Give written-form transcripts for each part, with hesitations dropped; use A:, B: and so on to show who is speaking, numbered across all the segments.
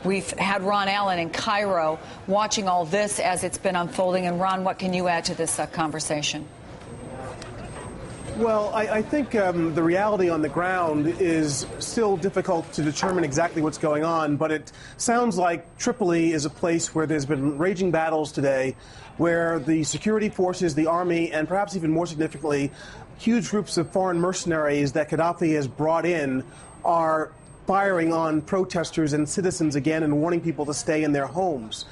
A: We've had Ron Allen in Cairo watching all this as it's been unfolding. And Ron, what can you add to this conversation?
B: Well, I think the reality on the ground is still difficult to determine exactly what's going on, but it sounds like Tripoli is a place where there's been raging battles today, where the security forces, the army, and perhaps even more significantly, huge groups of foreign mercenaries that Gadhafi has brought in are firing on protesters and citizens again and warning people to stay in their homes.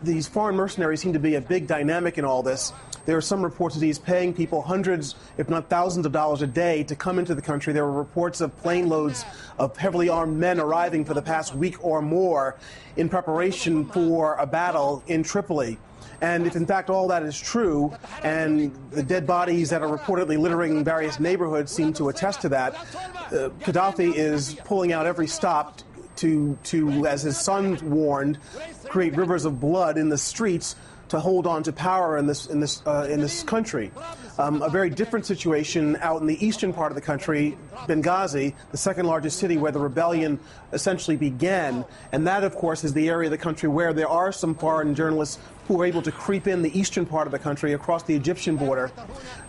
B: These foreign mercenaries seem to be a big dynamic in all this. There are some reports that he's paying people hundreds, if not thousands of dollars a day to come into the country. There were reports of plane loads of heavily armed men arriving for the past week or more in preparation for a battle in Tripoli. And if, in fact, all that is true, and the dead bodies that are reportedly littering various neighborhoods seem to attest to that, Gadhafi is pulling out every stop to, as his son warned, create rivers of blood in the streets to hold on to power in this country. A very different situation out in the eastern part of the country, Benghazi, the second largest city where the rebellion essentially began. And that, of course, is the area of the country where there are some foreign journalists who are able to creep in the eastern part of the country across the Egyptian border.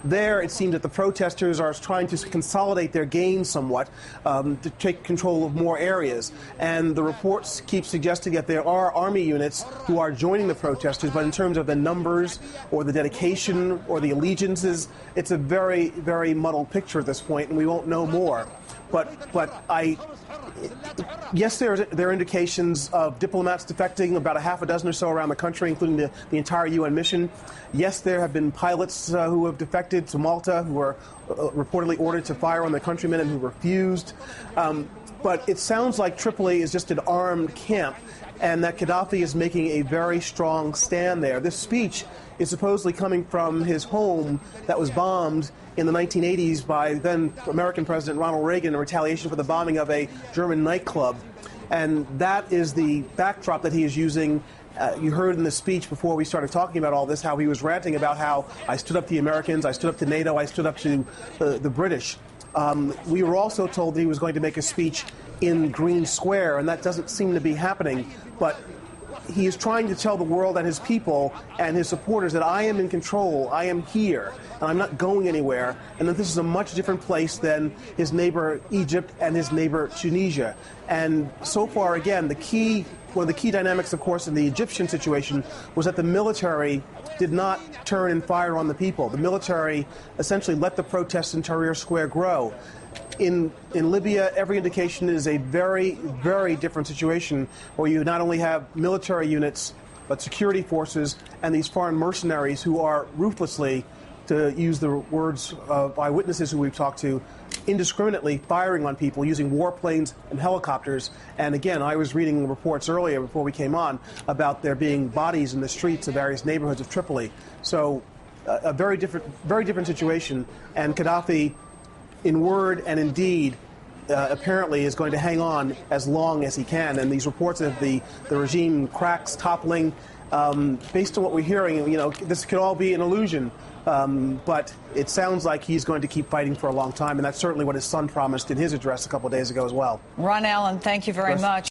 B: There, it seems that the protesters are trying to consolidate their gains somewhat to take control of more areas. And the reports keep suggesting that there are army units who are joining the protesters, but in terms of the numbers or the dedication or the allegiances, it's a very, very muddled picture at this point, and we won't know more. Yes, there are indications of diplomats defecting, about a half a dozen or so around the country, including the entire UN mission. Yes, there have been pilots who have defected to Malta, who were reportedly ordered to fire on their countrymen and who refused. But it sounds like Tripoli is just an armed camp, and that Gadhafi is making a very strong stand there. This speech is supposedly coming from his home that was bombed in the 1980s by then American President Ronald Reagan in retaliation for the bombing of a German nightclub. And that is the backdrop that he is using. You heard in the speech before we started talking about all this how he was ranting about how I stood up to the Americans, I stood up to NATO, I stood up to the British. We were also told that he was going to make a speech in Green Square, and that doesn't seem to be happening. But he is trying to tell the world and his people and his supporters that I am in control, I am here, and I'm not going anywhere, and that this is a much different place than his neighbor Egypt and his neighbor Tunisia. And so far, again, one of the key dynamics, of course, in the Egyptian situation was that the military did not turn and fire on the people. The military essentially let the protests in Tahrir Square grow. In Libya, every indication is a very, very different situation where you not only have military units, but security forces and these foreign mercenaries who are ruthlessly, to use the words of eyewitnesses who we've talked to, indiscriminately firing on people using warplanes and helicopters. And again, I was reading reports earlier before we came on about there being bodies in the streets of various neighborhoods of Tripoli. So a very different situation. And Gadhafi, in word and in deed, apparently is going to hang on as long as he can. And these reports of the regime cracks, toppling, based on what we're hearing, this could all be an illusion. But it sounds like he's going to keep fighting for a long time, and that's certainly what his son promised in his address a couple of days ago as well.
A: Ron Allen, thank you very much.